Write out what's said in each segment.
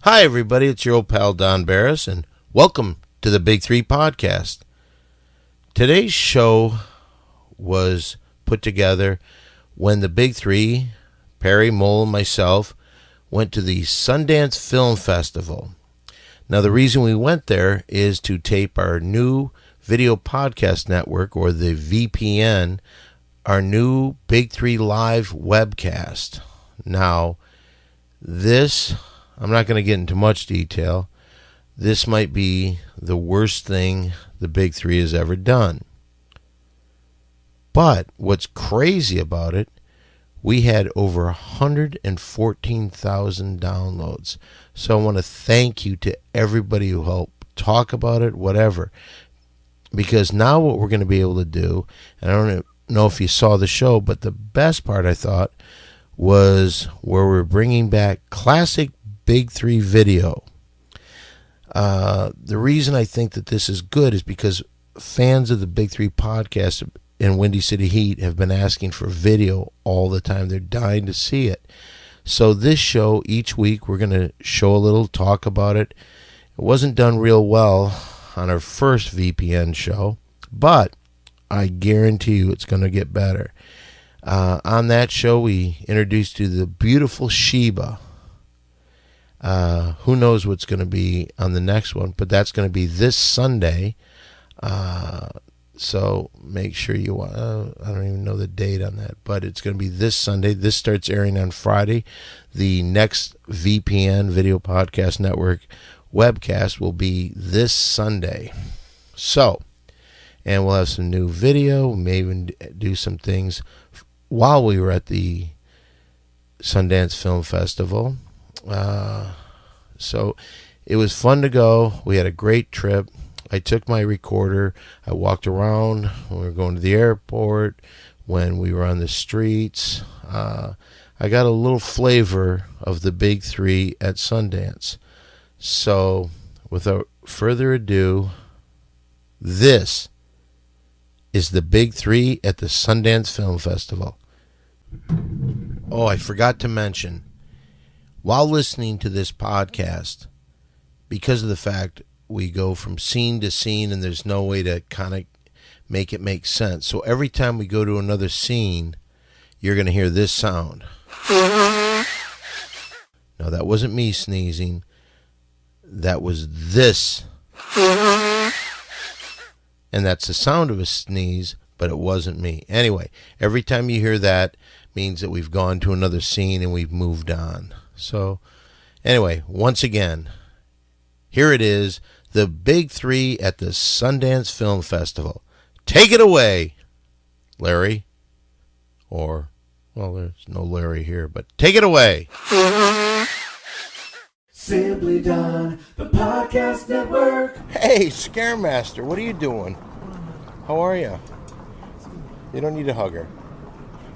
Hi, everybody. It's your old pal, Don Barris, and welcome to the Big Three Podcast. Today's show was put together when the Big Three, Perry, Mole, and myself, went to the Sundance Film Festival. Now, the reason we went there is to tape our new video podcast network, or the VPN, our new Big Three Live webcast. Now, I'm not going to get into much detail. This might be the worst thing the Big Three has ever done. But what's crazy about it, we had over 114,000 downloads. So I want to thank you to everybody who helped talk about it, whatever. Because now what we're going to be able to do, and I don't know if you saw the show, but the best part, I thought, was where we're bringing back classic Big Three video. The reason I think that this is good is because fans of the Big Three podcast in Windy City Heat have been asking for video all the time. They're dying to see it. So this show, each week, we're going to show a little, talk about it. It wasn't done real well on our first VPN show, but I guarantee you it's going to get better. On that show, we introduced you to the beautiful Sheba. Who knows what's going to be on the next one, but that's going to be this Sunday. So make sure you I don't even know the date on that, but it's going to be this Sunday. This starts airing on Friday. The next VPN Video Podcast Network webcast will be this Sunday. So, and we'll have some new video. We may even do some things while we were at the Sundance Film Festival. So it was fun to go. We had a great trip. I took my recorder. I walked around when we were going to the airport, when we were on the streets. I got a little flavor of the Big Three at Sundance. So without further ado, this is the Big Three at the Sundance Film Festival. Oh, I forgot to mention, while listening to this podcast, because of the fact we go from scene to scene and there's no way to kind of make it make sense. So every time we go to another scene, you're going to hear this sound. No, that wasn't me sneezing. That was this. And that's the sound of a sneeze, but it wasn't me. Anyway, every time you hear that means that we've gone to another scene and we've moved on. So, anyway, once again, here it is, the Big Three at the Sundance Film Festival. Take it away, Larry. Or, well, there's no Larry here, but take it away. Simply Don, the podcast network. Hey, Scaremaster, what are you doing? How are you? You don't need to hug her.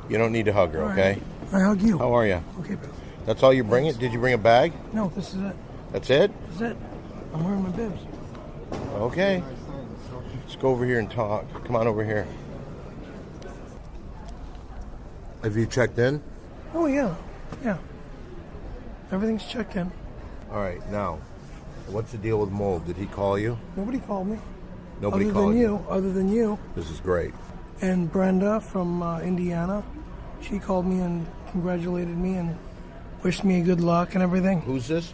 You don't need to hug her, okay? I hug you. How are you? Okay, Bill. That's all you bring it? Did you bring a bag? No, this is it. That's it? This is it. I'm wearing my bibs. Okay. Let's go over here and talk. Come on over here. Have you checked in? Oh, yeah. Yeah. Everything's checked in. All right, now, what's the deal with Mold? Did he call you? Nobody called me. Nobody called you? Other than you. This is great. And Brenda from Indiana, she called me and congratulated me and wished me good luck and everything. Who's this?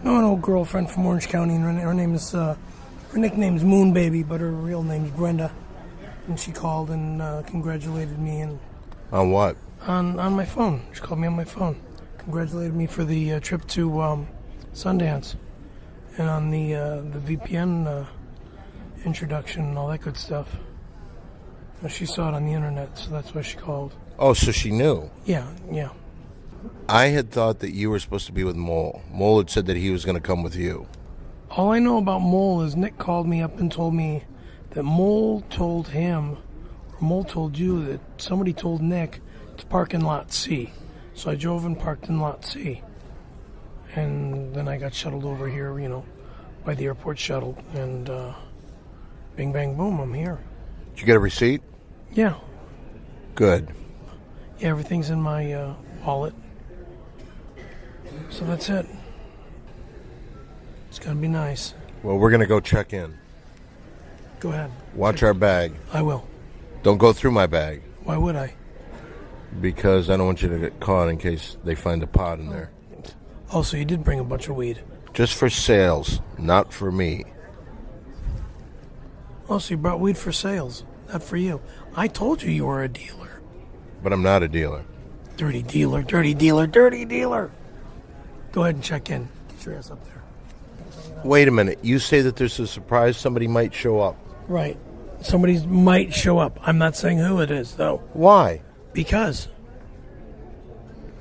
No, an old girlfriend from Orange County, and her name is, her nickname's Moon Baby, but her real name's Brenda. And she called and congratulated me and On what? on my phone. She called me on my phone. Congratulated me for the trip to Sundance and on the VPN introduction and all that good stuff. She saw it on the internet, so that's why she called. Oh, so she knew. Yeah. I had thought that you were supposed to be with Mole. Mole had said that he was going to come with you. All I know about Mole is Nick called me up and told me that Mole told him, or Mole told you, that somebody told Nick to park in Lot C. So I drove and parked in Lot C. And then I got shuttled over here, by the airport shuttle. And bing, bang, boom, I'm here. Did you get a receipt? Yeah. Good. Yeah, everything's in my wallet. So that's it. It's going to be nice. Well, we're going to go check in. Go ahead. Watch our bag. I will. Don't go through my bag. Why would I? Because I don't want you to get caught in case they find a pot in there. Oh, so you did bring a bunch of weed. Just for sales, not for me. Oh, so you brought weed for sales, not for you. I told you you were a dealer. But I'm not a dealer. Dirty dealer, dirty dealer, dirty dealer. Go ahead and check in. Get your ass up there. Wait a minute. You say that there's a surprise somebody might show up. Right. Somebody might show up. I'm not saying who it is, though. Why? Because.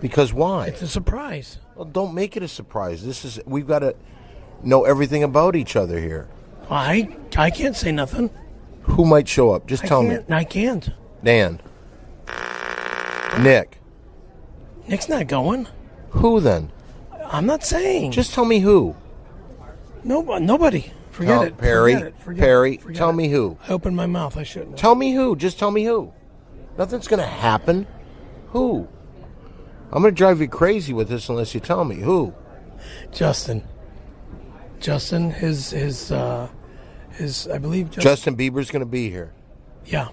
Because why? It's a surprise. Well, don't make it a surprise. We've got to know everything about each other here. I can't say nothing. Who might show up? Just tell me. I can't. Dan. Nick. Nick's not going. Who then? I'm not saying. Just tell me who. Nobody. Forget it. Perry. Forget tell it. me who. I opened my mouth. I shouldn't have. Tell me who. Just tell me who. Nothing's going to happen. Who? I'm going to drive you crazy with this unless you tell me who. Justin, his I believe Justin Bieber's going to be here. Yeah.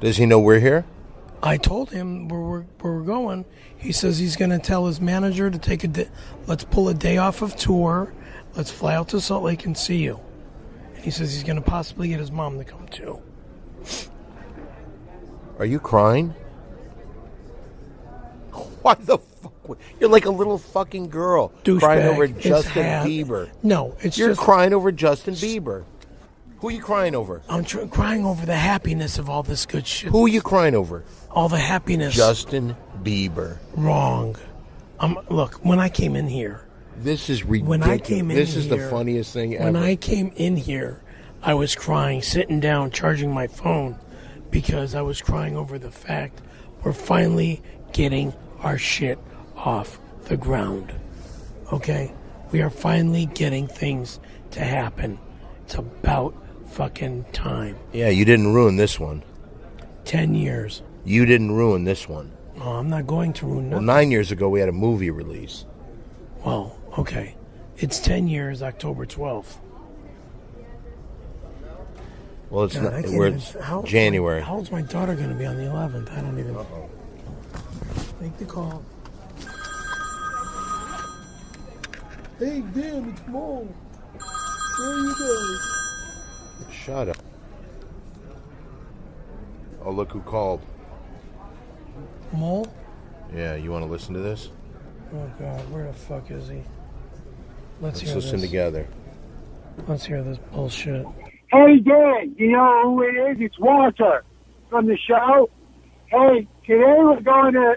Does he know we're here? I told him where we're going. He says he's going to tell his manager to take a day. Let's pull a day off of tour. Let's fly out to Salt Lake and see you. And he says he's going to possibly get his mom to come too. Are you crying? Why the fuck? You're like a little fucking girl crying over Justin Bieber. No, you're crying over Justin Bieber. Who are you crying over? I'm crying over the happiness of all this good shit. Who are you crying over? All the happiness. Justin Bieber. Wrong. Look, when I came in here. This is ridiculous. When I came in this is the funniest thing ever. When I came in here, I was crying, sitting down, charging my phone, because I was crying over the fact we're finally getting our shit off the ground. Okay? We are finally getting things to happen. It's about fucking time. Yeah, you didn't ruin this one. 10 years. You didn't ruin this one. Oh, I'm not going to ruin nothing. Well, 9 years ago we had a movie release. Well, okay. It's 10 years, October 12th. Well, it's not. We're January. How old's my daughter going to be on the 11th? I don't even. Make the call. Hey, damn, it's Mo. Where are you going? Shut up. Oh, look who called. Mo? Yeah, you want to listen to this? Oh, God, where the fuck is he? Let's listen together. Let's hear this bullshit. Hey, Dan, you know who it is? It's Walter from the show. Hey, today we're going to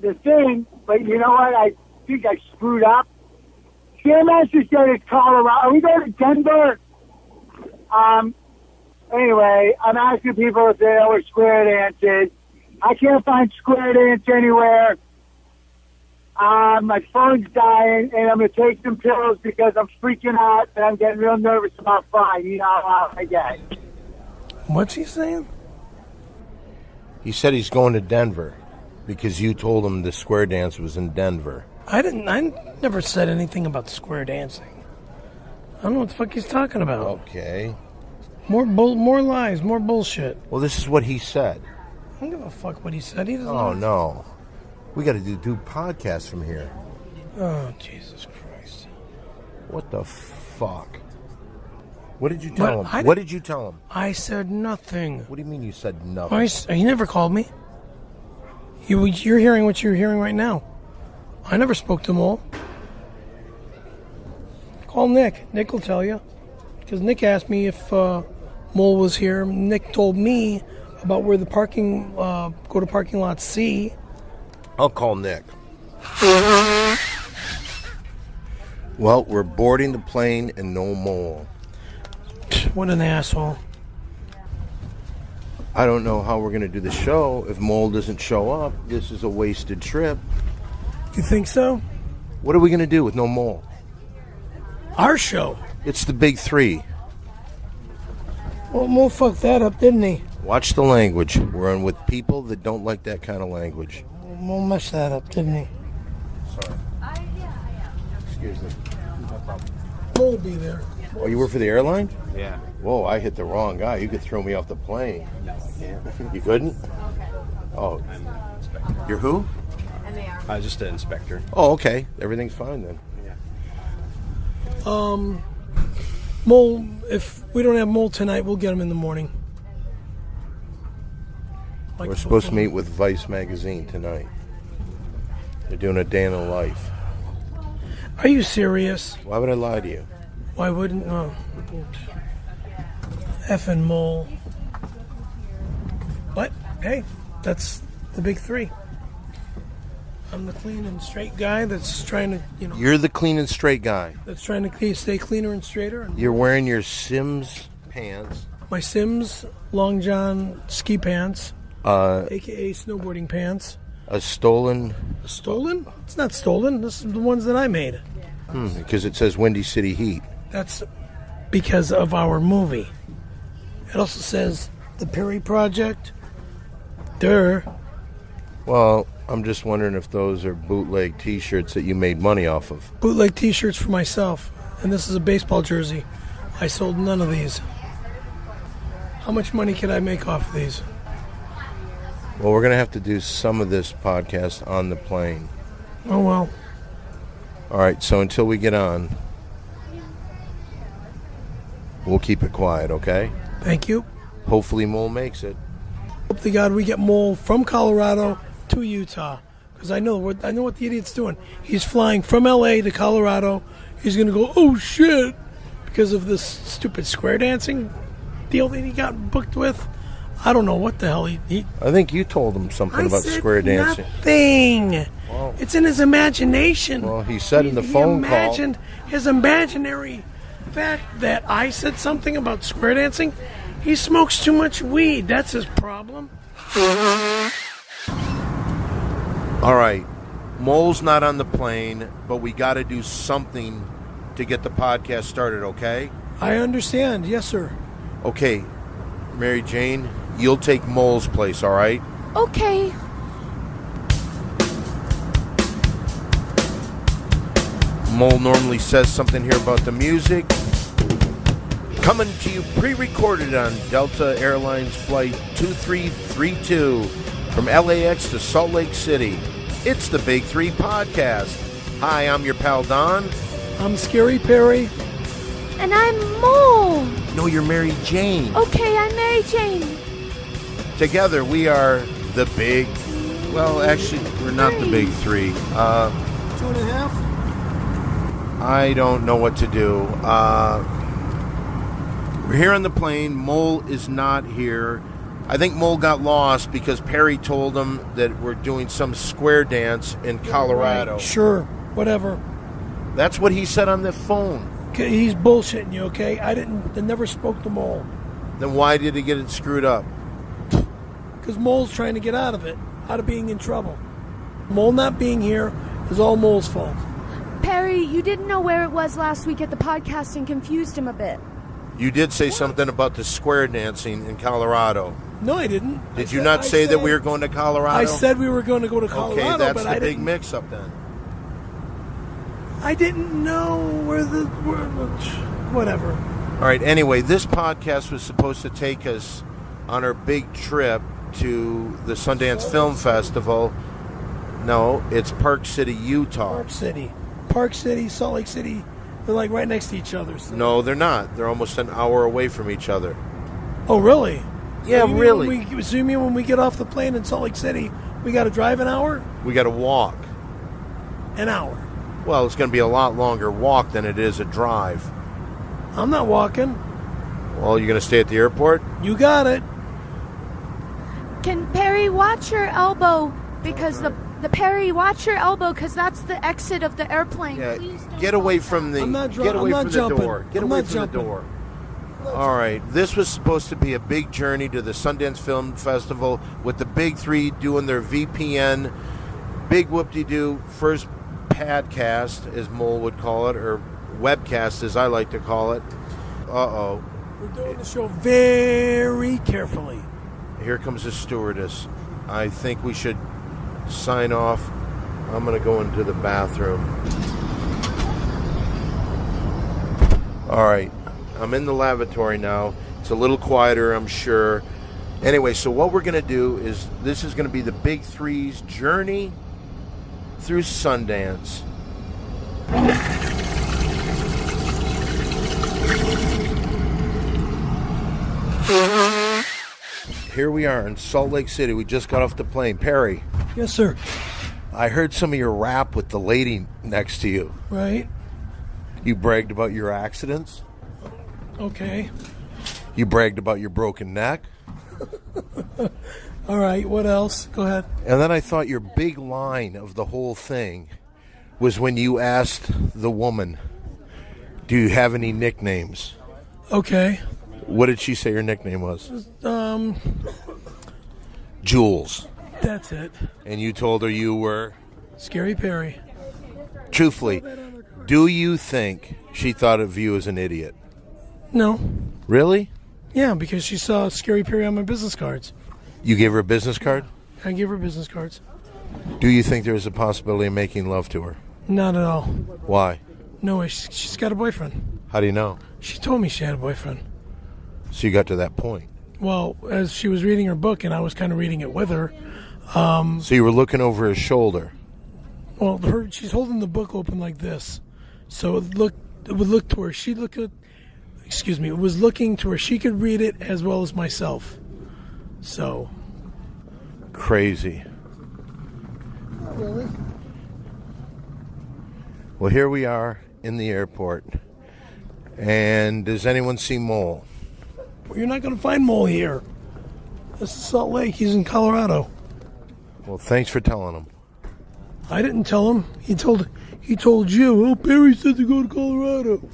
the thing, but you know what? I think I screwed up. CMS just said it's Colorado. Are we going to Denver? Anyway, I'm asking people if they know where Square Dance is. I can't find Square Dance anywhere. My phone's dying, and I'm going to take some pills because I'm freaking out, and I'm getting real nervous about flying. You know how I get. What's he saying? He said he's going to Denver because you told him the Square Dance was in Denver. I never said anything about square dancing. I don't know what the fuck he's talking about. Okay. More lies, more bullshit. Well, this is what he said. I don't give a fuck what he said. He doesn't. Oh, no. We got to do podcasts from here. Oh, Jesus Christ. What the fuck? What did you tell him? What did you tell him? I said nothing. What do you mean you said nothing? He never called me. You're hearing what you're hearing right now. I never spoke to Mole. Call Nick. Nick will tell you. Because Nick asked me if Mole was here. Nick told me about where the parking, go to parking lot C. I'll call Nick. Well, we're boarding the plane and no Mole. What an asshole. I don't know how we're going to do the show if Mole doesn't show up. This is a wasted trip. You think so? What are we going to do with no Mole? Our show. It's the big three. Well, Mole fucked that up, didn't he? Watch the language. We're on with people that don't like that kind of language. Mole messed that up, didn't he? Sorry. Excuse me. Mole will be there. Oh, you work for the airline? Yeah. Whoa, I hit the wrong guy. You could throw me off the plane. No, I can't. You couldn't? Oh. I'm an inspector. You're who? Just an inspector. Oh, okay. Everything's fine then. Yeah. Mole, if we don't have Mole tonight, we'll get him in the morning. We're supposed to meet with Vice Magazine tonight. They're doing a day in the life. Are you serious? Why would I lie to you? Why wouldn't... Effing Mole. But, hey, that's the big three. I'm the clean and straight guy that's trying to, You're the clean and straight guy. that's trying to stay cleaner and straighter. And You're wearing your Sims pants. my Sims Long John ski pants, a.k.a. snowboarding pants. A stolen... Stolen? It's not stolen. This is the ones that I made. Because it says Windy City Heat. That's because of our movie. It also says the Perry Project. Well, I'm just wondering if those are bootleg T-shirts that you made money off of. Bootleg T-shirts for myself. And this is a baseball jersey. I sold none of these. How much money can I make off of these? Well, we're going to have to do some of this podcast on the plane. Oh, well. All right, so until we get on, we'll keep it quiet, okay? Thank you. Hopefully Mole makes it. Hope to God we get Mole from Colorado to Utah. Because I know what the idiot's doing. He's flying from L.A. to Colorado. He's going to go, oh, shit, because of this stupid square dancing deal that he got booked with. I don't know what the hell he I think you told him something about square dancing. Nothing. Well, It's in his imagination. Well, he said in the He phone call. imagined his imaginary fact that I said something about square dancing. He smokes too much weed. That's his problem. All right, Mole's not on the plane, but we got to do something to get the podcast started, okay? I understand. Yes, sir. Okay, Mary Jane, you'll take Mole's place, all right? Okay. Mole normally says something here about the music. Coming to you pre-recorded on Delta Airlines Flight 2332 from LAX to Salt Lake City. It's the Big Three Podcast. Hi, I'm your pal Don. I'm Scary Perry. And I'm Mole. No, you're Mary Jane. Okay, I'm Mary Jane. Together we are the Big... Well, actually, we're not the Big Three. 2.5? I don't know what to do. We're here on the plane. Mole is not here. I think Mole got lost because Perry told him that we're doing some square dance in Colorado. Sure, whatever. That's what he said on the phone. Okay, he's bullshitting you, okay? I never spoke to Mole. Then why did he get it screwed up? Because Mole's trying to get out of it, out of being in trouble. Mole not being here is all Mole's fault. Perry, you didn't know where it was last week at the podcast and confused him a bit. You did say something about the square dancing in Colorado. No, I didn't. Did you not say that we were going to Colorado? I said we were going to go to Colorado, okay, that's but the I big didn't. mix-up then. I didn't know whatever. All right, anyway, this podcast was supposed to take us on our big trip to the Sundance Film Festival. No, it's Park City, Utah. Park City, Salt Lake City, they're like right next to each other. So. No, they're not. They're almost an hour away from each other. Oh, really? Yeah, so you really. So you mean when we get off the plane in Salt Lake City, we got to drive an hour? We got to walk. An hour. Well, it's going to be a lot longer walk than it is a drive. I'm not walking. Well, you're going to stay at the airport? You got it. Can Perry watch your elbow? Because the Perry, watch your elbow, because that's the exit of the airplane. Yeah, Please don't get away from the get away from the door. Get away from the door. All right, this was supposed to be a big journey to the Sundance Film Festival with the Big Three doing their VPN, big whoop-de-doo first podcast, as Mole would call it, or webcast, as I like to call it. Uh-oh. We're doing the show very carefully. Here comes the stewardess. I think we should sign off. I'm going to go into the bathroom. All right. I'm in the lavatory now. It's a little quieter, I'm sure. Anyway, so what we're going to do is this is going to be the Big Three's journey through Sundance. Here we are in Salt Lake City. We just got off the plane. Perry, Yes, sir. I heard some of your rap with the lady next to you. Right. You bragged about your accidents. Okay. You bragged about your broken neck. All right. What else? Go ahead. And then I thought your big line of the whole thing was when you asked the woman, do you have any nicknames? Okay. What did she say your nickname was? Jules. That's it. And you told her you were? Scary Perry. Truthfully, do you think she thought of you as an idiot? No. Really? Yeah, because she saw Scary Perry on my business cards. You gave her a business card? I give her business cards. Do you think there's a possibility of making love to her? Not at all. Why? No way. She's got a boyfriend. How do you know? She told me she had a boyfriend. So you got to that point. Well, as she was reading her book, and I was kind of reading it with her. So you were looking over her shoulder. Well, she's holding the book open like this, so it would look to where she looked at. Excuse me. It was looking to where she could read it as well as myself. So. Crazy. Really? Well, here we are in the airport. And does anyone see Mole? Well, you're not going to find Mole here. This is Salt Lake. He's in Colorado. Well, thanks for telling him. I didn't tell him. He told you. Oh, Perry said to go to Colorado.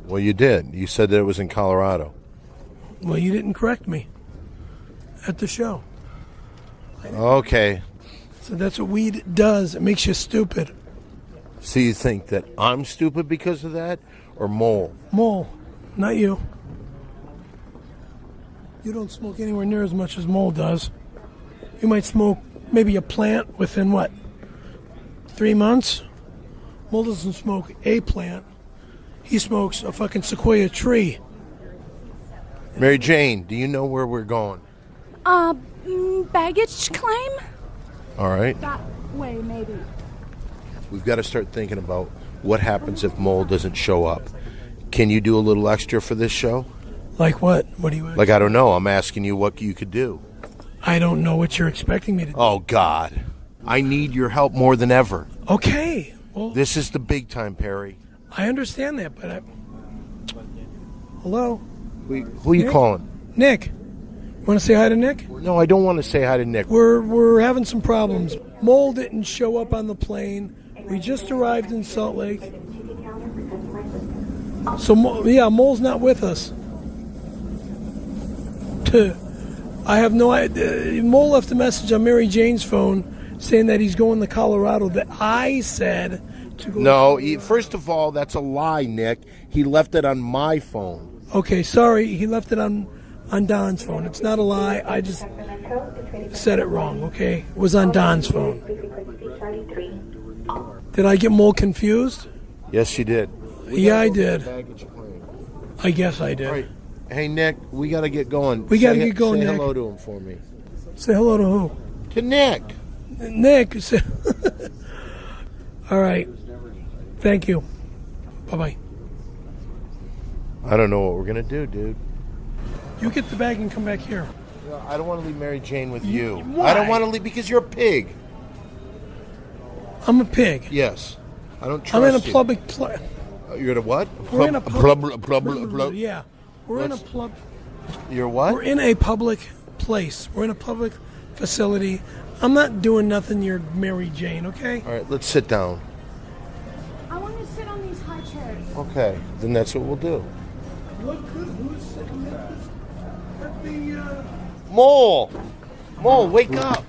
Well, you did. You said that it was in Colorado. Well, you didn't correct me at the show. Okay. So that's what weed does. It makes you stupid. So you think that I'm stupid because of that? Or Mole? Mole, not you. You don't smoke anywhere near as much as Mole does. You might smoke maybe a plant within, 3 months? Mole doesn't smoke a plant. He smokes a fucking sequoia tree. Mary Jane, do you know where we're going? Baggage claim? All right. That way, maybe. We've got to start thinking about what happens if Mole doesn't show up. Can you do a little extra for this show? Like what? What do you... Like, I don't know. I'm asking you what you could do. I don't know what you're expecting me to do. Oh, God. I need your help more than ever. Okay. Well, This is the big time, Perry. I understand that, but Hello? Who are you Nick? calling? Nick. You want to say hi to Nick? No, I don't want to say hi to Nick. We're having some problems. Mole didn't show up on the plane. We just arrived in Salt Lake. So, Mole's not with us. I have no idea. Mole left a message on Mary Jane's phone saying that he's going to Colorado, that I said to go. No, first of all, that's a lie, Nick. He left it on my phone. Okay, sorry. He left it on Don's phone. It's not a lie. I just said it wrong, okay? It was on Don's phone. Did I get Mole confused? Yes, you did. Yeah, I did. I guess I did. All right. Hey, Nick, we got to get going. We got to get going, Say Nick. hello to him for me. Say hello to who? To Nick. Nick. All right. Thank you. Bye-bye. I don't know what we're going to do, dude. You get the bag and come back here. I don't want to leave Mary Jane with you. Why? I don't want to leave because you're a pig. I'm a pig. Yes. I don't trust I'm in a you. public place. You're in a what? We're in a public... Yeah. We're in a You're what? We're in a public place. We're in a public facility. I'm not doing nothing near Mary Jane, okay? All right, let's sit down. I want to sit on these high chairs. Okay, then that's what we'll do. Look who's sitting at the Mole! Mole, wake up!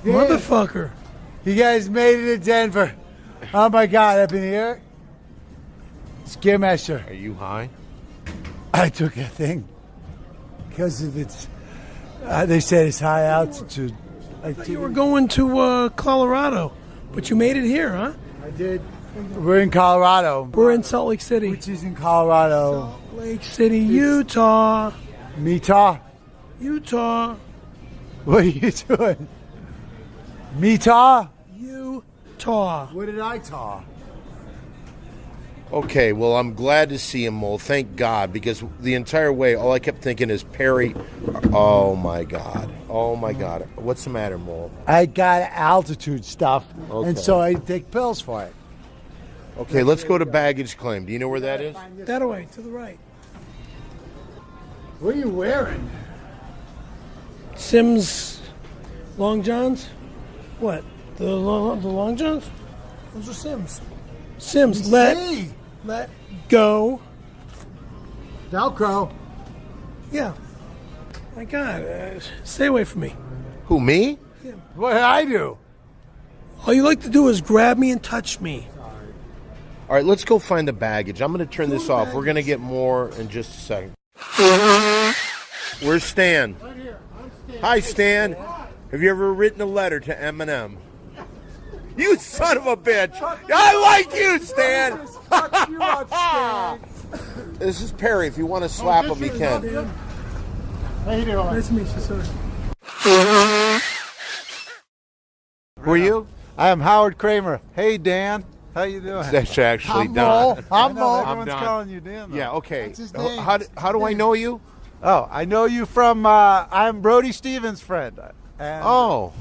motherfucker. You guys made it to Denver. Oh my God, I've been here. Scaremaster. Are you high? I took a thing because of its. They said it's high altitude. You were going to Colorado, but you made it here, huh? I did. We're in Colorado. We're in Salt Lake City. Which is in Colorado. Salt Lake City, Utah. Utah? Utah. What are you doing? Utah? Utah. What did I taw? Okay, well, I'm glad to see him, Mole. Thank God, because the entire way, all I kept thinking is Perry. Oh my God! Oh my God! What's the matter, Mole? I got altitude stuff, Okay. and so I take pills for it. Okay, let's go to baggage claim. Do you know where that is? That away, to the right. What are you wearing? Sims Long Johns? What? The Long Johns? Those are Sims. Sims, let go. Velcro. Yeah. My God, stay away from me. Who, me? What did I do? All you like to do is grab me and touch me. All right, let's go find the baggage. I'm going to turn this off. We're going to get more in just a second. Where's Stan? Right here. I'm Stan. Hi, Stan. Have you ever written a letter to Eminem? You son of a bitch. I like you, Stan. Fuck you up, Stan. This is Perry. If you want to slap him, you can. How you doing? Nice to meet you, sir. Who are you? I am Howard Kramer. Hey, Dan. How you doing? That's actually I'm Don. Mo. I'm Mo. Everyone's Don. calling you Dan, though. Yeah, okay. That's his name. How do I know you? Oh, I know you from, I'm Brody Stevens' friend. And, Oh,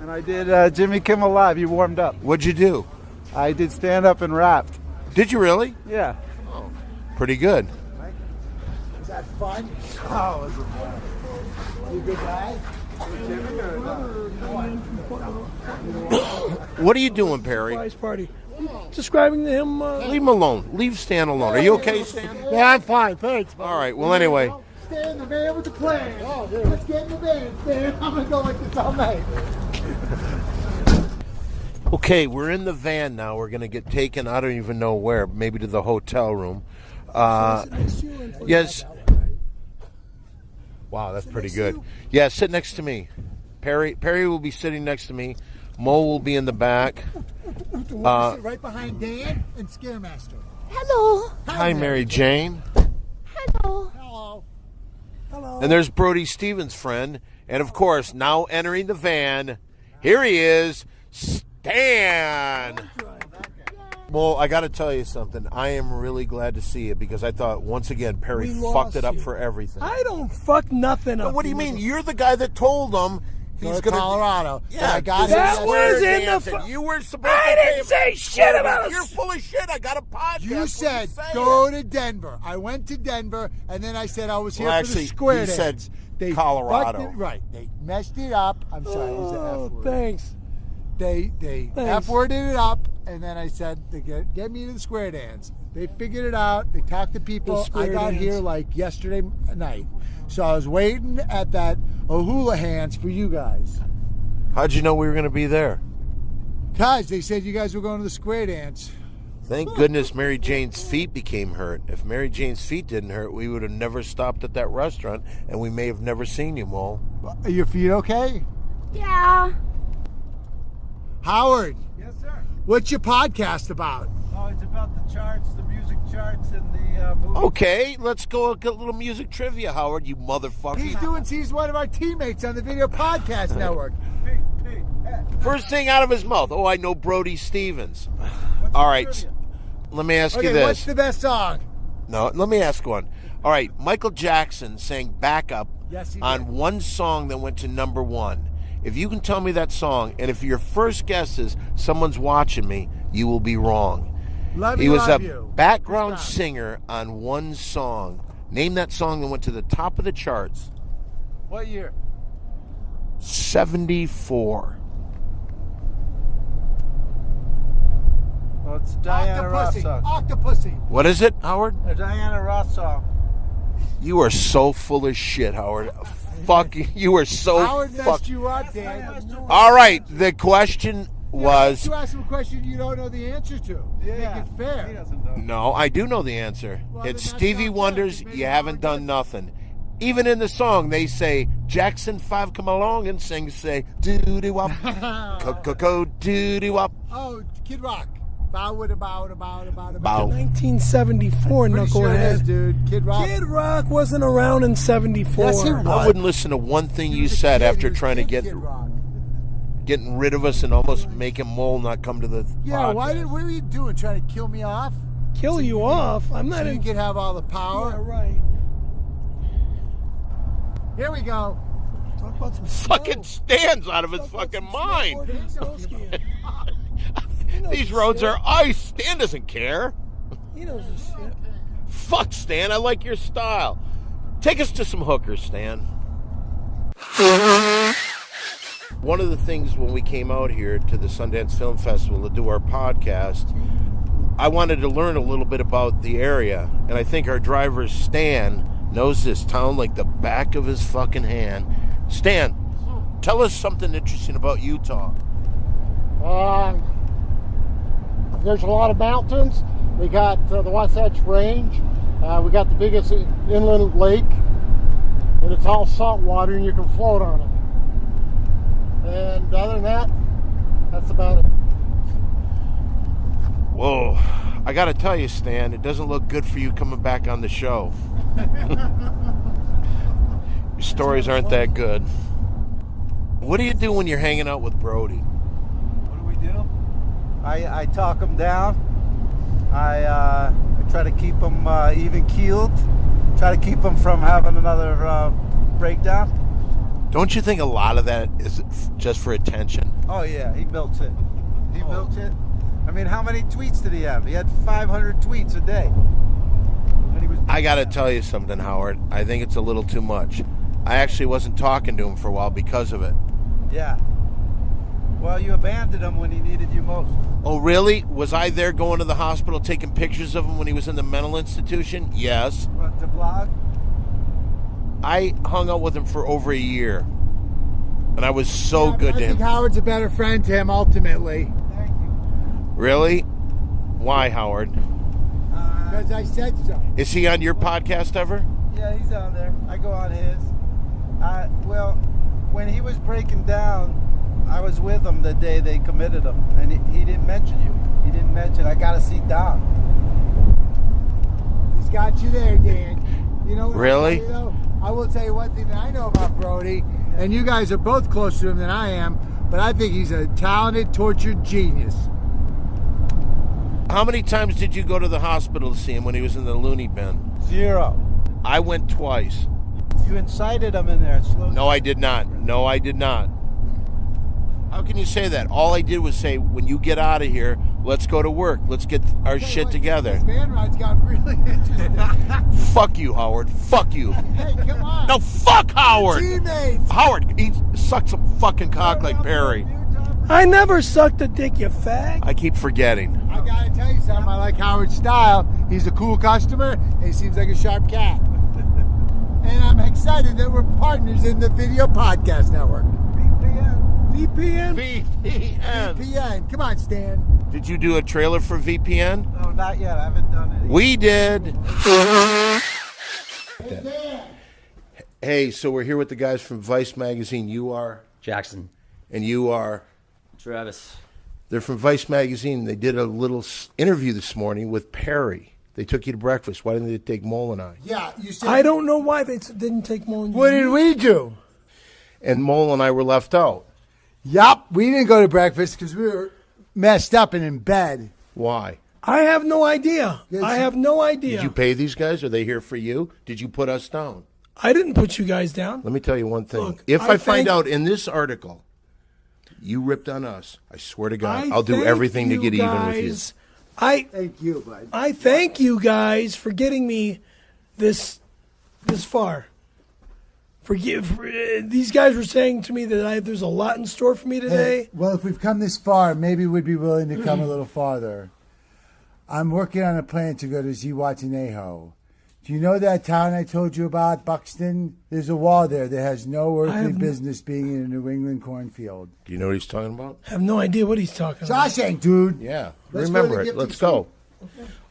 And I did Jimmy Kimmel Live. You warmed up. what'd you do? I did stand-up and rapped. Did you really? Yeah. Pretty good. Is that fun? Oh, is it fun? You a good guy? What are you doing, Perry? Surprise party. Describing to him. Leave him alone. Leave Stan alone. Are you okay, Stan? Yeah, I'm fine. Thanks. All right. Well, anyway. Stan, the man with the plan. Let's get in the van, Stan. I'm going to go like this all night. Okay, we're in the van now. We're going to get taken, I don't even know where, maybe to the hotel room. Yes. Wow, that's pretty good. Yeah, sit next to me. Perry will be sitting next to me. Mo will be in the back. Right behind Dan and Scaremaster. Hello. Hi, Mary Jane. Hello. Hello. Hello. And there's Brody Stevens' friend. And, of course, now entering the van, here he is, Stan. Well, I got to tell you something. I am really glad to see you because I thought, once again, Perry We fucked lost it up you. for everything. I don't fuck nothing up. What do you mean? You're the guy that told him he's Go to going to Colorado. Yeah, I got That him. was in the dancing. fu- You were supposed I to didn't say shit about You're us. full of shit. I got a podcast. You What said saying? go to Denver. I went to Denver, and then I said I was here Well, for actually, the square he said dance. They Colorado. fucked it right. They messed it up. I'm sorry. It was the F Oh, word. thanks. They Thanks. F-worded it up, and then I said, they get me to the square dance. They figured it out. They talked to The people. I square got dance. here like yesterday night. So I was waiting at that O'Houlihan's for you guys. How'd you know we were going to be there? Guys, they said you guys were going to the square dance. Thank goodness Mary Jane's feet became hurt. If Mary Jane's feet didn't hurt, we would have never stopped at that restaurant, and we may have never seen you, Mo. Are your feet okay? Yeah. Howard, Yes, sir. what's your podcast about? Oh, it's about the charts, the music charts, and the movie. Okay, let's go get a little music trivia, Howard, you motherfucker. He's one of our teammates on the Video Podcast Network. Pete, First thing out of his mouth, oh, I know Brody Stevens. All right, let me ask you Okay, this. what's the best song? No, let me ask one. All right, Michael Jackson sang backup Yes, he on did. one song that went to number one. If you can tell me that song, and if your first guess is someone's watching me, you will be wrong. Love He You, was Love a You. background Stop. singer on one song. Name that song that went to the top of the charts. What year? 74. Oh, it's Diana Ross Octopussy. song. Octopussy. What is it, Howard? A Diana Ross song. You are so full of shit, Howard. Fuck, you are so Howard messed fuck. you up, Dan. All right, the question was... You ask him a question you don't know the answer to. Yeah. Make it fair. He doesn't know. No, I do know the answer. Well, It's then that's Stevie not Wonder's fair. You made You it Haven't hard Done guess. Nothing. Even in the song, they say, Jackson 5 come along and sing, say, doo-doo-wop, co-co-co, doo-doo-wop. Oh, Kid Rock. Bow. 1974, Pretty sure it is, knucklehead. dude. Kid Rock. Kid Rock wasn't around in 74. Yes, he was. I wouldn't listen to one thing you said after trying to getting rid of us and almost making Mole not come to the Yeah, podcast. what are you doing? Trying to kill me off? Kill you off? I'm not So you in. can have all the power? Yeah, right. Here we go. Talk about some Fucking snow. stands out of his Talk about fucking some mind. snowboarding and snow skiing. He knows These his roads shit. are ice. Stan doesn't care. He knows his shit. Fuck, Stan. I like your style. Take us to some hookers, Stan. One of the things when we came out here to the Sundance Film Festival to do our podcast, I wanted to learn a little bit about the area. And I think our driver, Stan, knows this town like the back of his fucking hand. Stan, tell us something interesting about Utah. There's a lot of mountains. We got the Wasatch Range. We got the biggest inland lake, and it's all salt water, and you can float on it. And other than that, that's about it. Whoa. I got to tell you, Stan, it doesn't look good for you coming back on the show. Your stories aren't that good. What do you do when you're hanging out with Brody? What do we do? I talk them down. I try to keep them even keeled. Try to keep them from having another breakdown. Don't you think a lot of that is just for attention? Oh yeah, he built it. He built it. I mean, how many tweets did he have? He had 500 tweets a day. And he was I got to tell you something, Howard. I think it's a little too much. I actually wasn't talking to him for a while because of it. Yeah. Well, you abandoned him when he needed you most. Oh, really? Was I there going to the hospital taking pictures of him when he was in the mental institution? Yes. What, to blog? I hung out with him for over a year. And I was so good to I think him. Howard's a better friend to him ultimately. Thank you. Really? Why, Howard? Because I said so. Is he on your podcast ever? Yeah, he's on there. I go on his. Well, when he was breaking down, I was with him the day they committed him, and he didn't mention you. He didn't mention, I got to see Dom. He's got you there, Dan. You know what? Really? I will tell you one thing that I know about Brody, and you guys are both closer to him than I am, but I think he's a talented, tortured genius. How many times did you go to the hospital to see him when he was in the loony bin? 0. I went twice. You incited him in there. No, I did not. No, I did not. How can you say that? All I did was say, when you get out of here, let's go to work. Let's get our shit together. This van ride's got really interesting. Fuck you, Howard. Fuck you. Hey, come on. No, fuck Howard. Teammates. Howard, he sucks some fucking cock like Perry. I never sucked a dick, you fag. I keep forgetting. I gotta tell you something. I like Howard's style. He's a cool customer, and he seems like a sharp cat. And I'm excited that we're partners in the Video Podcast Network. VPN. VPN. Come on, Stan. Did you do a trailer for VPN? No, not yet. I haven't done it. We did. Hey, so we're here with the guys from Vice Magazine. You are? Jackson. And you are? Travis. They're from Vice Magazine. They did a little interview this morning with Perry. They took you to breakfast. Why didn't they take Mole and I? Yeah, you said. I don't know why they didn't take Mole. What did we do? And Mole and I were left out. Yup, we didn't go to breakfast because we were messed up and in bed. Why? I have no idea. I have no idea. Did you pay these guys? Are they here for you? Did you put us down? I didn't put you guys down. Let me tell you one thing. Look, if I I find thank- out in this article you ripped on us, I swear to God, I I'll do thank everything to you get even with you. guys. I Thank you, bud. I thank you guys for getting me this far. These guys were saying to me that there's a lot in store for me today. Hey, well, if we've come this far, maybe we'd be willing to come a little farther. I'm working on a plan to go to Zihuatanejo. Do you know that town I told you about, Buxton? There's a wall there that has no earthly business being in a New England cornfield. Do you know what he's talking about? I have no idea what he's talking about. Shawshank, dude. Yeah, Let's remember go to the it. Let's gifting go.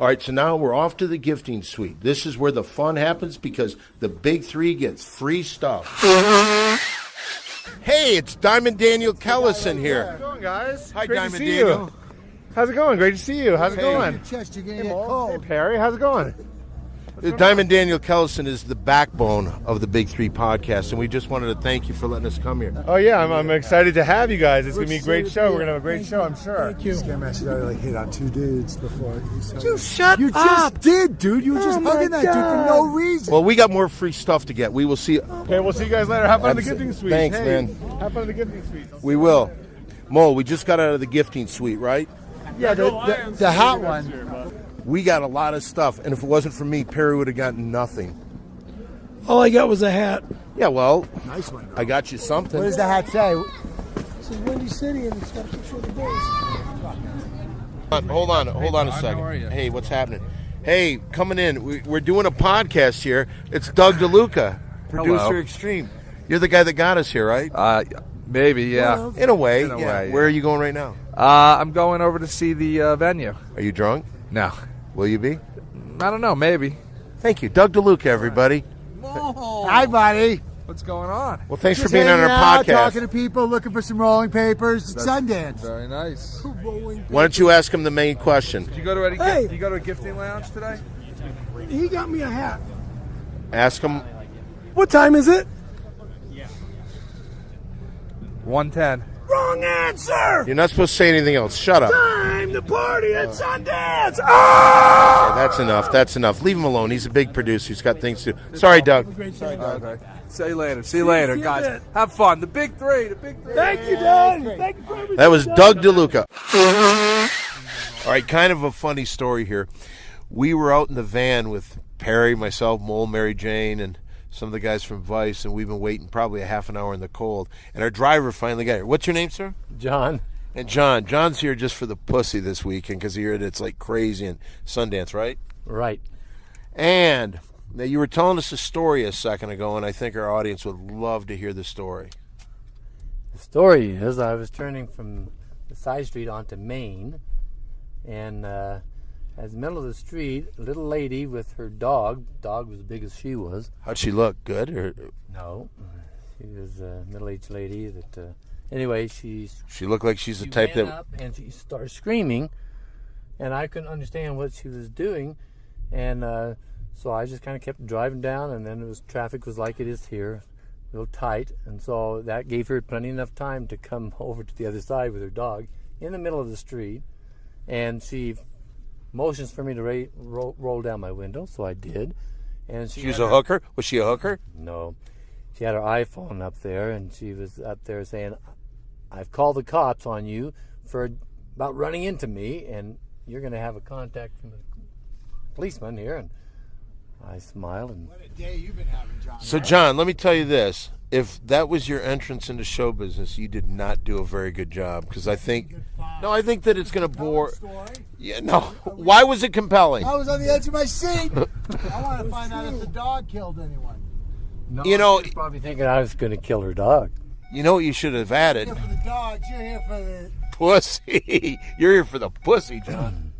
All right, so now we're off to the gifting suite. This is where the fun happens because the big three gets free stuff. Hey, it's Diamond Daniel Kellison here. How you doing, guys? Hi, Great to Diamond see Daniel. you. How's it going? Great to see you. How's it going? Your chest, you're gonna Hey, get Mole. cold. Hey, Perry. How's it going? Diamond Daniel Kellison is the backbone of the Big Three podcast, and we just wanted to thank you for letting us come here. Oh, yeah. I'm excited to have you guys. It's going to be a great show. We're going to have a great show, I'm sure. Thank you. Scaremaster already hit on 2 dudes before. You shut You up. just did, dude. You were just Oh, my hugging that dude for God. no reason. Well, we got more free stuff to get. We will see. Okay, we'll see you guys later. Have fun in the gifting suite. Thanks, Hey, man. Have fun in the gifting suite. We will. Mo, we just got out of the gifting suite, right? Yeah, the hot one. We got a lot of stuff, and if it wasn't for me, Perry would have gotten nothing. All I got was a hat. Yeah, well, Nice one. I got you something. What does the hat say? This is Windy City, and it's got a picture of the base. Hold on a second. How are you? Hey, what's happening? Hey, coming in. We're doing a podcast here. It's Doug DeLuca, producer Hello. extreme. You're the guy that got us here, right? Maybe, yeah. In a way. In a yeah. way, yeah. Where are you going right now? I'm going over to see the venue. Are you drunk? No. Will you be? I don't know, maybe. Thank you. Doug DeLuca, everybody. Hi, buddy. What's going on? Well, thanks Just for being on our hanging out, podcast. talking to people, looking for some rolling papers. It's Sundance. Very nice. Why don't you ask him the main question? Did you go to any Hey. Did you go to a gifting lounge today? He got me a hat. Ask him. What time is it? 1:10. Wrong answer. You're not supposed to say anything else. Shut up. Time to party at Sundance. Okay, that's enough. That's enough. Leave him alone. He's a big producer. He's got things to do. Sorry, Doug. Okay. See you later. See you See later, you guys. then. Have fun. The big three. The big three. Thank you, Dad. Thank you for everything. That was Dad. Doug DeLuca. All right, kind of a funny story here. We were out in the van with Perry, myself, Mole, Mary Jane, and some of the guys from Vice, and we've been waiting probably a half an hour in the cold. And our driver finally got here. What's your name, sir? John. And John's here just for the pussy this weekend because he heard it's like crazy in Sundance, right? Right. And now you were telling us a story a second ago, and I think our audience would love to hear the story. The story is I was turning from the side street onto Main, and at the middle of the street, a little lady with her dog. Dog was as big as she was. How'd she look? Good? Or No, she was a middle-aged lady that. Anyway, she looked like she's the she type ran that. up and she started screaming, and I couldn't understand what she was doing, and so I just kind of kept driving down, and then traffic was like it is here, real tight, and so that gave her plenty enough time to come over to the other side with her dog in the middle of the street, and she motions for me to roll down my window, so I did, and She was a hooker? Was she a hooker? No. She had her iPhone up there, and she was up there saying, I've called the cops on you for about running into me, and you're going to have a contact from the policeman here. And I smiled. And What a day you've been having, John. So, John, let me tell you this. If that was your entrance into show business, you did not do a very good job. Because I think that it's going to bore. Yeah, no. Why was it compelling? I was on the edge of my seat. I want to find out if the dog killed anyone. no, You know- she was probably thinking I was going to kill her dog. You know what you should have added? You're here for the dogs. You're here for the. Pussy. You're here for the pussy, John.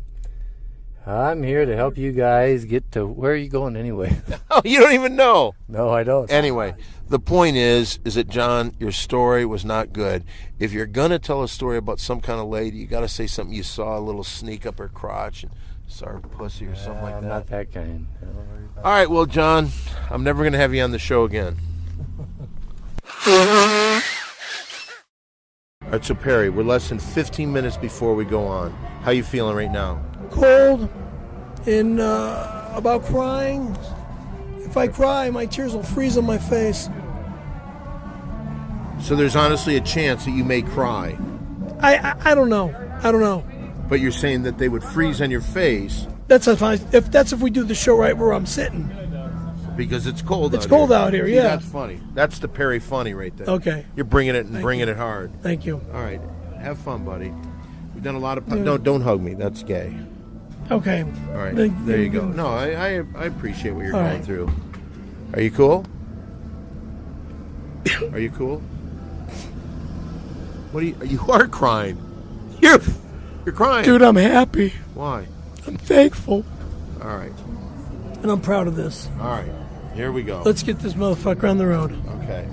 I'm here to help you guys get to where are you going anyway? Oh, you don't even know. No, I don't. Anyway, the point is that, John, your story was not good. If you're going to tell a story about some kind of lady, you got to say something you saw a little sneak up her crotch and saw her pussy or something like I'm that. not that kind. Don't worry about All right, well, John, I'm never going to have you on the show again. All right, so Perry, we're less than 15 minutes before we go on. How you feeling right now? Cold and about crying. If I cry, my tears will freeze on my face. So there's honestly a chance that you may cry, I don't know. I don't know. but you're saying that they would freeze on your face That's if we do the show right where I'm sitting. because it's cold It's out cold here. out here, See, yeah. That's funny. That's the Perry funny right there. Okay. You're bringing it and Thank bringing you. it hard. Thank you. All right. Have fun, buddy. We've done a lot of... No, don't hug me. That's gay. Okay. All right. There you go. No, I appreciate what you're All going right. through. Are you cool? Are you cool? What are you are crying. You're crying. Dude, I'm happy. Why? I'm thankful. All right. And I'm proud of this. All right. Here we go. Let's get this motherfucker on the road. Okay.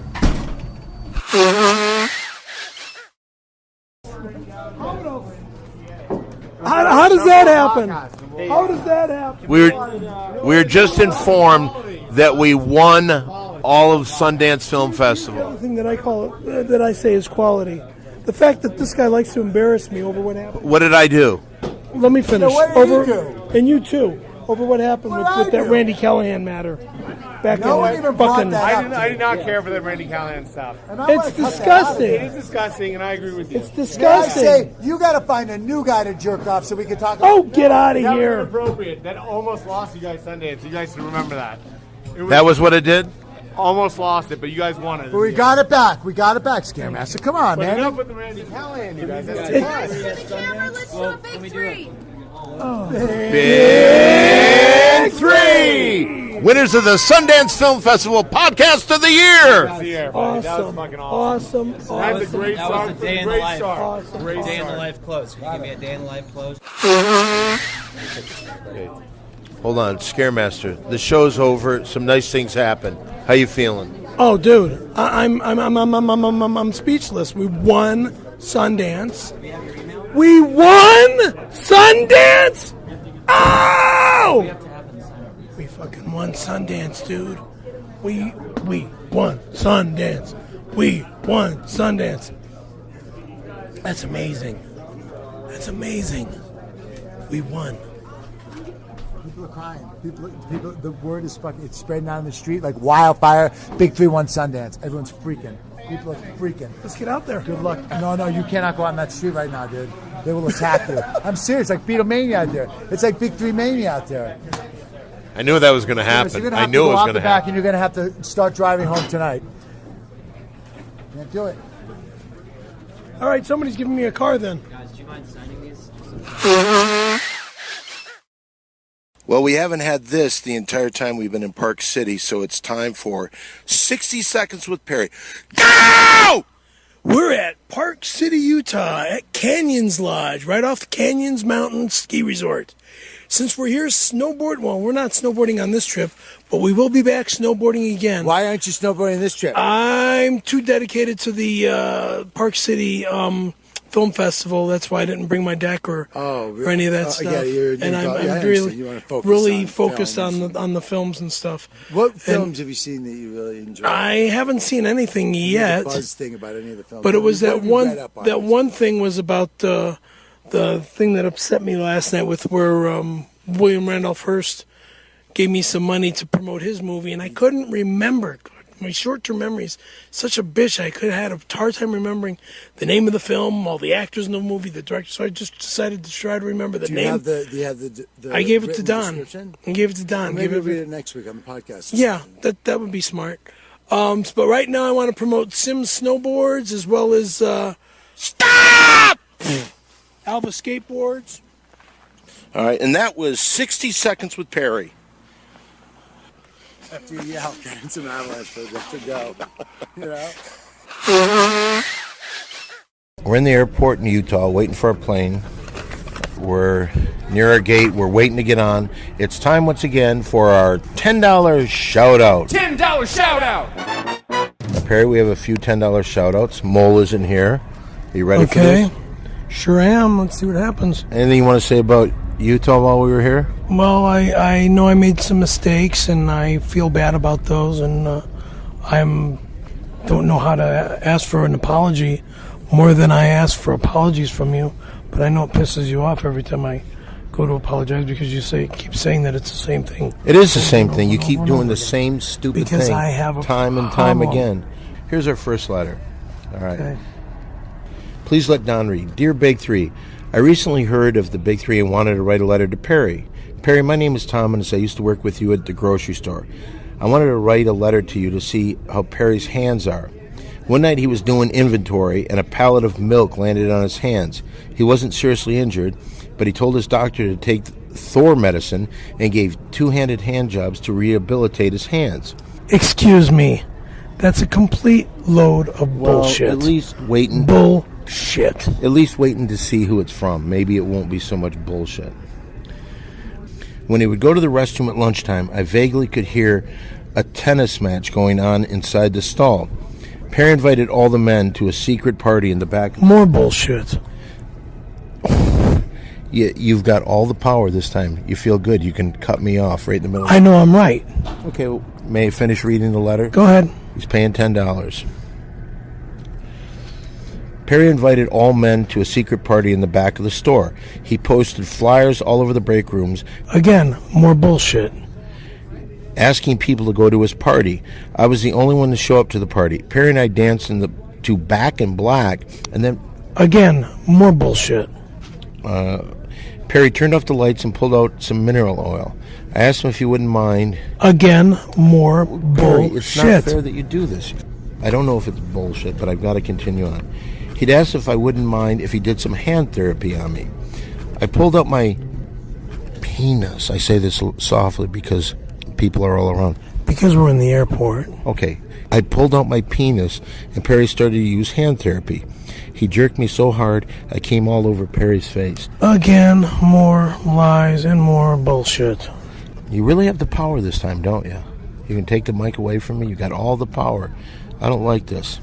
does that happen? How does that happen? We're just informed that we won all of Sundance Film Festival. The thing that I say is quality. The fact that this guy likes to embarrass me over what happened. What did I do? Let me finish. what did you do? And you too. Over what happened with that Randy Callahan matter. Back No one in even brought fucking. that up. I did not care for that Randy Callahan stuff. And I It's wanna cut that out. disgusting. It is disgusting, and I agree with you. It's I disgusting. say you got to find a new guy to jerk off so we can talk about Oh, get out of That was here. inappropriate. That almost lost you guys Sundance. You guys should remember that. That was what it did? Almost lost it, but you guys won it. But we got it back. We got it back, Scaremaster. Come on, But man. enough with the Randy Callahan, you guys. That's too Guys, much. to the camera, let's do a big three. Big three! Winners of the Sundance Film Festival Podcast of the Year! That's the air, buddy. That was Awesome. fucking awesome. Awesome. That's a great That start. was a day in the Great life. start. Awesome. Great Day in the start. life close. Can you give me a day in the life close? Hold on, Scaremaster. The show's over. Some nice things happen. How you feeling? Oh, dude, I'm speechless. We won Sundance. We won Sundance. Oh! We fucking won Sundance, dude. We won Sundance. We won Sundance. That's amazing. That's amazing. We won. People are crying. People. The word is fucking. It's spreading out in the street like wildfire. Big 3-1 Sundance. Everyone's freaking. People are freaking. Let's get out there. Good luck. No, you cannot go on that street right now, dude. They will attack you. I'm serious. Like Beatlemania out there. It's like Big 3 Mania out there. I knew that was going to So happen. you're gonna I have knew to it go was out going the to back, happen. and you're gonna have to start driving home tonight. Can't do it. All right, somebody's giving me a car then. Guys, do you mind signing these? Well, we haven't had this the entire time we've been in Park City, so it's time for 60 Seconds with Perry. Go! We're at Park City, Utah, at Canyons Lodge, right off the Canyons Mountain Ski Resort. Since we're here we're not snowboarding on this trip, but we will be back snowboarding again. Why aren't you snowboarding this trip? I'm too dedicated to the Park City Film Festival. That's why I didn't bring my deck or any of that stuff. Yeah, and I'm understand. You wanna focus really on focused films. on the films and stuff. What films have you seen that you really enjoyed? I haven't seen anything yet. The buzz thing about any of the films. But it was What that have you one. read up on? That one thing was about the thing that upset me last night with where William Randolph Hearst gave me some money to promote his movie, and I couldn't remember. My short-term memory is such a bitch. I could have had a hard time remembering the name of the film, all the actors in the movie, the director. So I just decided to try to remember the Do you name. have the I gave it to written Don. description? I gave it to Don. Maybe Give we'll it- read it next week on the podcast. Yeah, that would be smart. But right now I want to promote Sims Snowboards as well as Stop! Alva Skateboards. All right, and that was 60 Seconds with Perry. After you yell, getting some avalanche for them to go. You know? We're in the airport in Utah waiting for our plane. We're near our gate. We're waiting to get on. It's time once again for our $10 shout out. $10 shout out. Perry, we have a few $10 shout outs. Mole is in here. Are you ready for Okay. this? Sure am. Let's see what happens. Anything you want to say about Utah while we were here? Well, I know I made some mistakes, and I feel bad about those, and don't know how to ask for an apology more than I ask for apologies from you. But I know it pisses you off every time I go to apologize because you keep saying that it's the same thing. It is the same thing. You keep doing the same stupid Because thing I have a time and time problem. again. Here's our first letter. All right. Okay. Please let Don read. Dear Big Three, I recently heard of the Big Three and wanted to write a letter to Perry. Perry, my name is Thomas. I used to work with you at the grocery store. I wanted to write a letter to you to see how Perry's hands are. One night he was doing inventory and a pallet of milk landed on his hands. He wasn't seriously injured, but he told his doctor to take Thor medicine and gave two-handed hand jobs to rehabilitate his hands. Excuse me. That's a complete load of bullshit. At least waiting. Bullshit. At least waiting to see who it's from. Maybe it won't be so much bullshit. When he would go to the restroom at lunchtime, I vaguely could hear a tennis match going on inside the stall. Perry invited all the men to a secret party in the back. More bullshit. You've got all the power this time. You feel good. You can cut me off right in the middle. I know I'm right. Okay, well, may I finish reading the letter? Go ahead. He's paying $10. Perry invited all men to a secret party in the back of the store. He posted flyers all over the break rooms. Again, more bullshit. Asking people to go to his party. I was the only one to show up to the party. Perry and I danced to Back in Black, and then... Again, more bullshit. Perry turned off the lights and pulled out some mineral oil. I asked him if he wouldn't mind. Again, more Perry, bullshit. it's not fair that you do this. I don't know if it's bullshit, but I've got to continue on. He'd asked if I wouldn't mind if he did some hand therapy on me. I pulled out my penis. I say this softly because people are all around. Because we're in the airport. Okay. I pulled out my penis, and Perry started to use hand therapy. He jerked me so hard, I came all over Perry's face. Again, more lies and more bullshit. You really have the power this time, don't you? You can take the mic away from me. You got all the power. I don't like this.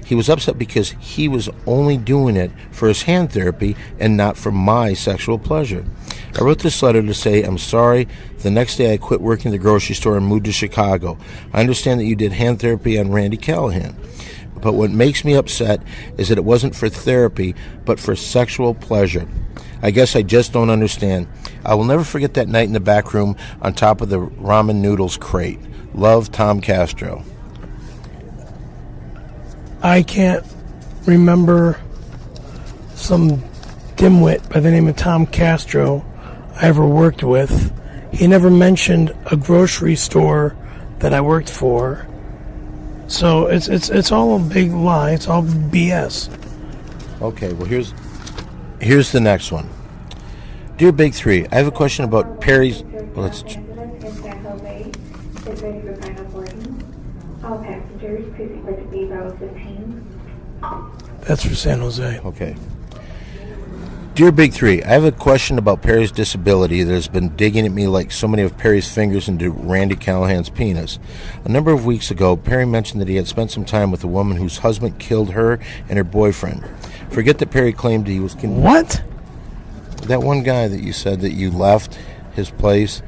He was upset because he was only doing it for his hand therapy and not for my sexual pleasure. I wrote this letter to say I'm sorry. The next day I quit working at the grocery store and moved to Chicago. I understand that you did hand therapy on Randy Callahan. But what makes me upset is that it wasn't for therapy, but for sexual pleasure. I guess I just don't understand. I will never forget that night in the back room on top of the ramen noodles crate. Love, Tom Castro. I can't remember some dimwit by the name of Tom Castro I ever worked with. He never mentioned a grocery store that I worked for. So it's all a big lie. It's all BS. Okay, well here's the next one. Dear Big Three, I have a question about Perry's. That's for San Jose. Okay. Dear Big Three, I have a question about Perry's disability that has been digging at me like so many of Perry's fingers into Randy Callahan's penis. A number of weeks ago, Perry mentioned that he had spent some time with a woman whose husband killed her and her boyfriend. Forget that Perry claimed he was... What? That one guy that you said that you left his place,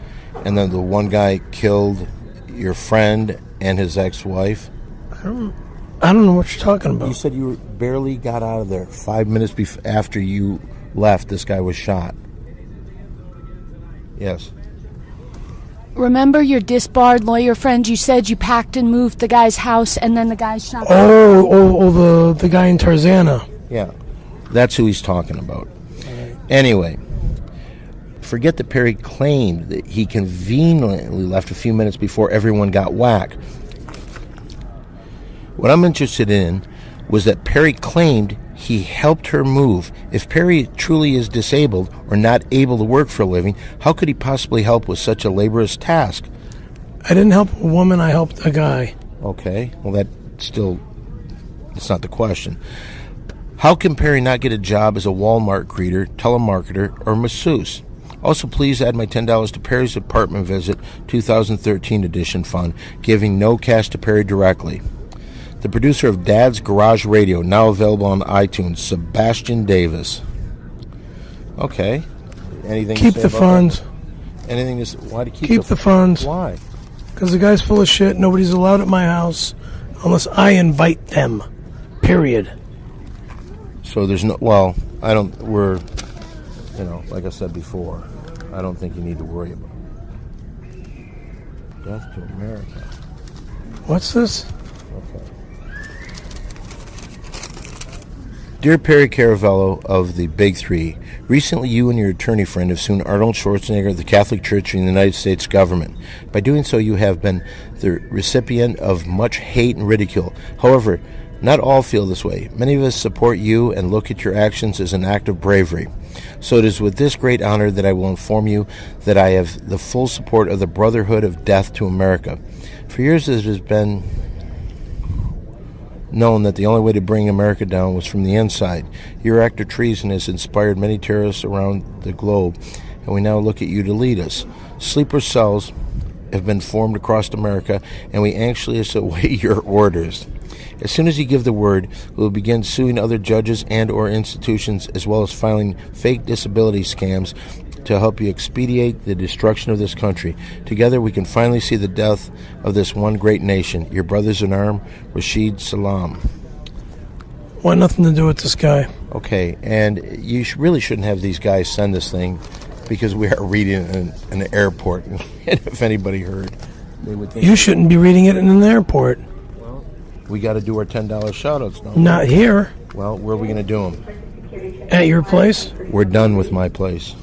and then the one guy killed your friend and his ex-wife. I don't know what you're talking about. You said you barely got out of there. 5 minutes after you left, this guy was shot. Yes. Remember your disbarred lawyer friend? You said you packed and moved the guy's house, and then the guy shot. The guy in Tarzana. Yeah, that's who he's talking about. Anyway, forget that Perry claimed that he conveniently left a few minutes before everyone got whacked. What I'm interested in was that Perry claimed he helped her move. If Perry truly is disabled or not able to work for a living, how could he possibly help with such a laborious task? I didn't help a woman, I helped a guy. Okay, well that's not the question. How can Perry not get a job as a Walmart greeter, telemarketer, or masseuse? Also, please add my $10 to Perry's apartment visit 2013 edition fund, giving no cash to Perry directly. The producer of Dad's Garage Radio, now available on iTunes, Sebastian Davis. Okay. Anything keep to say the about funds. That? Anything to say? Why to keep the funds? Why? Because the guy's full of shit. Nobody's allowed at my house unless I invite them. Period. So there's no. Well, I don't. We're. Like I said before, I don't think you need to worry about it. Death to America. What's this? Okay. Dear Perry Caravello of the Big Three, recently you and your attorney friend have sued Arnold Schwarzenegger of the Catholic Church and the United States government. By doing so, you have been the recipient of much hate and ridicule. However, not all feel this way. Many of us support you and look at your actions as an act of bravery. So it is with this great honor that I will inform you that I have the full support of the Brotherhood of Death to America. For years it has been known that the only way to bring America down was from the inside. Your act of treason has inspired many terrorists around the globe, and we now look at you to lead us. Sleeper cells have been formed across America, and we anxiously await your orders. As soon as you give the word, we will begin suing other judges and or institutions, as well as filing fake disability scams to help you expedite the destruction of this country. Together we can finally see the death of this one great nation. Your brothers in arms, Rashid Salam. Want nothing to do with this guy. Okay, and you really shouldn't have these guys send this thing, because we are reading it in an airport. And if anybody heard, they would think... You shouldn't be reading it in an airport. Well, we got to do our $10 shout-outs now. Not here. Well, where are we going to do them? At your place? We're done with my place.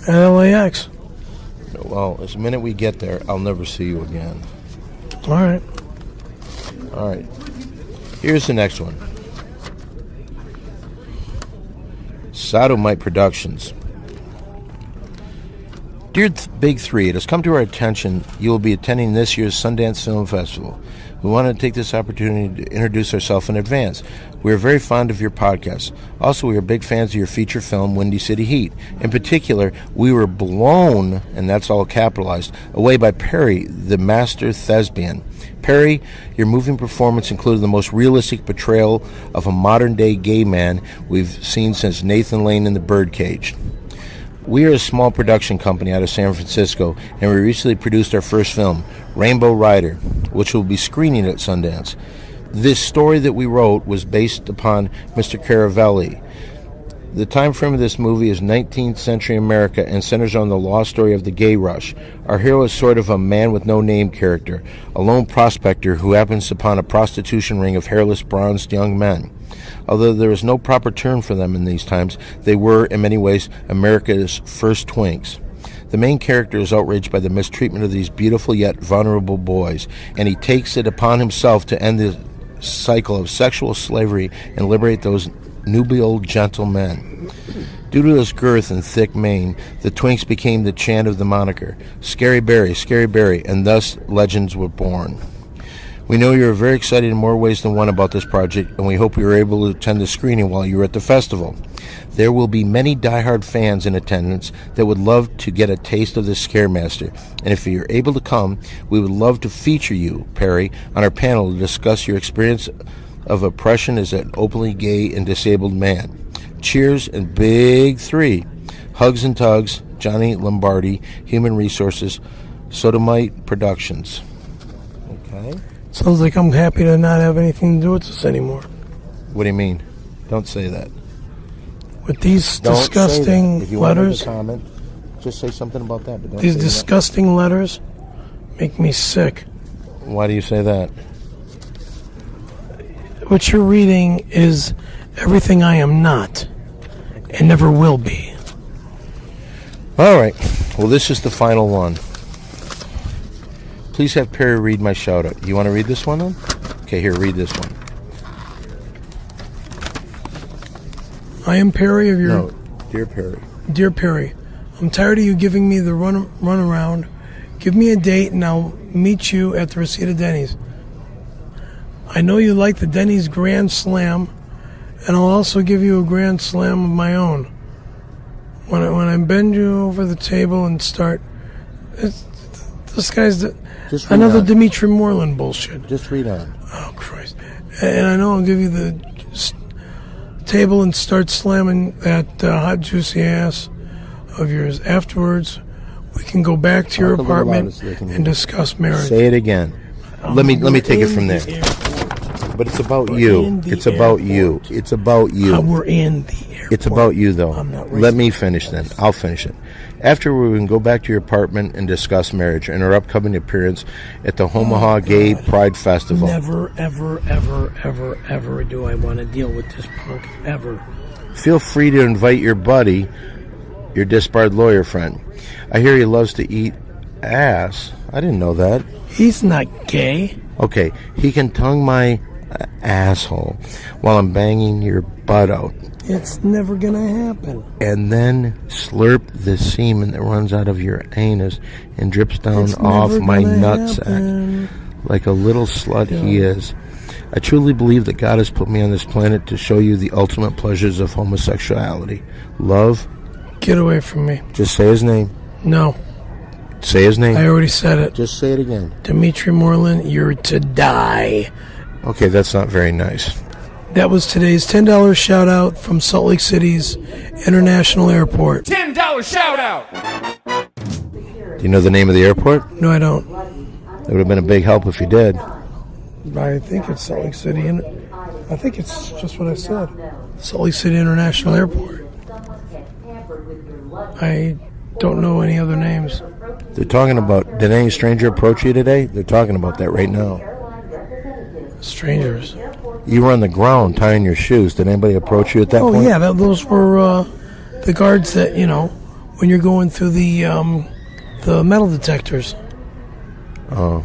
At LAX. Well, the minute we get there, I'll never see you again. All right. All right. Here's the next one. Sodomite Productions. Dear Big Three, it has come to our attention you will be attending this year's Sundance Film Festival. We want to take this opportunity to introduce ourselves in advance. We are very fond of your podcast. Also, we are big fans of your feature film, Windy City Heat. In particular, we were blown, and that's all capitalized, away by Perry, the master thespian. Perry, your moving performance included the most realistic portrayal of a modern-day gay man we've seen since Nathan Lane in The Birdcage. We are a small production company out of San Francisco, and we recently produced our first film, Rainbow Rider, which will be screening at Sundance. This story that we wrote was based upon Mr. Caravelli. The time frame of this movie is 19th century America and centers on the lost story of the gay rush. Our hero is sort of a man with no name character, a lone prospector who happens upon a prostitution ring of hairless, bronzed young men. Although there is no proper term for them in these times, they were, in many ways, America's first twinks. The main character is outraged by the mistreatment of these beautiful yet vulnerable boys, and he takes it upon himself to end the cycle of sexual slavery and liberate those nubile gentlemen. Due to his girth and thick mane, the twinks became the chant of the moniker, Scary Barry, and thus legends were born. We know you're very excited in more ways than one about this project, and we hope you are able to attend the screening while you're at the festival. There will be many diehard fans in attendance that would love to get a taste of this Scaremaster, and if you're able to come, we would love to feature you, Perry, on our panel to discuss your experience of oppression as an openly gay and disabled man. Cheers and Big Three. Hugs and Tugs, Johnny Lombardi, Human Resources, Sodomite Productions. Okay. Sounds like I'm happy to not have anything to do with this anymore. What do you mean? Don't say that. With these Don't disgusting if you letters. Want to make a comment, just say something about that. But don't These say disgusting letters make me sick. Why do you say that? What you're reading is everything I am not and never will be. All right. Well, this is the final one. Please have Perry read my shout-out. You want to read this one then? Okay, here, read this one. I am Perry of your... No, dear Perry. Dear Perry, I'm tired of you giving me the run around. Give me a date and I'll meet you at the Reseda Denny's. I know you like the Denny's Grand Slam, and I'll also give you a Grand Slam of my own. When I bend you over the table and start... This guy's... another Dimitri Moreland bullshit. Just read on. Oh, Christ. And I know I'll give you the table and start slamming that hot, juicy ass of yours. Afterwards, we can go back to your apartment and discuss marriage. Say it again. Let me take it from there. But it's about you. It's about you. It's about you. We're in the airport. It's about you, though. Let me finish then. I'll finish it. After we can go back to your apartment and discuss marriage and our upcoming appearance at the Omaha Gay Pride Festival. Never, ever, ever, ever, ever do I want to deal with this punk, ever. Feel free to invite your buddy, your disbarred lawyer friend. I hear he loves to eat ass. I didn't know that. He's not gay. Okay, he can tongue my asshole while I'm banging your butt out. It's never gonna happen. And then slurp the semen that runs out of your anus and drips down off my nutsack like a little slut he is. I truly believe that God has put me on this planet to show you the ultimate pleasures of homosexuality. Love. Get away from me. Just say his name. No. Say his name. I already said it. Just say it again. Dimitri Moreland, you're to die. Okay, that's not very nice. That was today's $10 shout out from Salt Lake City's International Airport. $10 shout out. Do you know the name of the airport? No, I don't. It would have been a big help if you did. I think it's Salt Lake City. I think it's just what I said. Salt Lake City International Airport. I don't know any other names. They're talking about, did any stranger approach you today? They're talking about that right now. Strangers. You were on the ground tying your shoes. Did anybody approach you at that point? Oh, yeah, those were the guards that, when you're going through the metal detectors. Oh.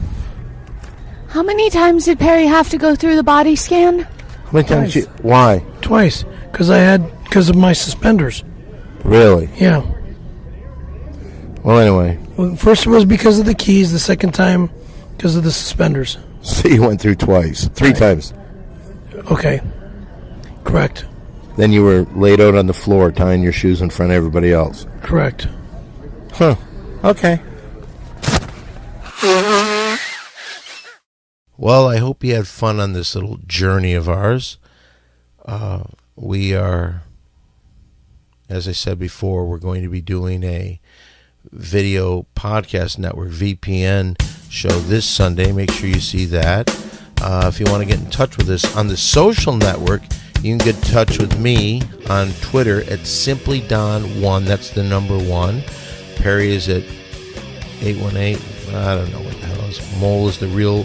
How many times did Perry have to go through the body scan? How many times why? Twice. Because of my suspenders. Really? Yeah. Well, anyway. Well, first it was because of the keys. The second time because of the suspenders. So you went through three times. Okay. Correct. Then you were laid out on the floor tying your shoes in front of everybody else. Correct. Huh. Okay. Well, I hope you had fun on this little journey of ours. We are, as I said before, we're going to be doing a video podcast network VPN show this Sunday. Make sure you see that. If you want to get in touch with us on the social network, you can get in touch with me on Twitter at simplydon1. That's the number 1. Perry is at 818. I don't know what the hell is. Mole is the real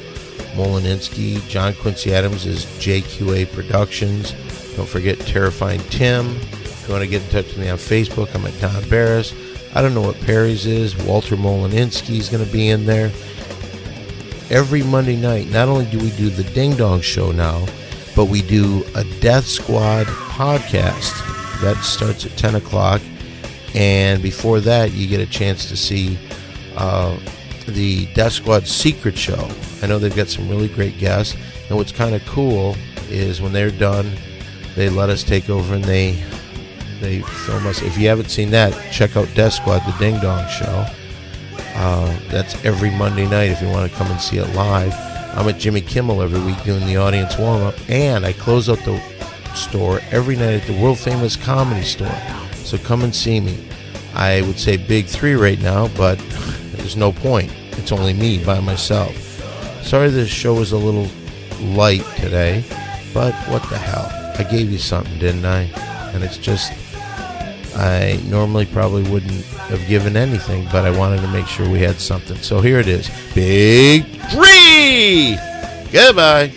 Molininski. John Quincy Adams is JQA Productions. Don't forget Terrifying Tim. If you want to get in touch with me on Facebook, I'm at Don Barris. I don't know what Perry's is. Walter Molininski is going to be in there. Every Monday night, not only do we do the Ding Dong Show now, but we do a Death Squad podcast. That starts at 10 o'clock. And before that, you get a chance to see the Death Squad Secret Show. I know they've got some really great guests. And what's kind of cool is when they're done, they let us take over and they film us. If you haven't seen that, check out Death Squad, the Ding Dong Show. That's every Monday night if you want to come and see it live. I'm at Jimmy Kimmel every week doing the audience warm-up. And I close out the store every night at the world-famous Comedy Store. So come and see me. I would say big 3 right now, but there's no point. It's only me by myself. Sorry this show was a little light today, but what the hell. I gave you something, didn't I? And it's just, I normally probably wouldn't have given anything, but I wanted to make sure we had something. So here it is. Big 3! Goodbye.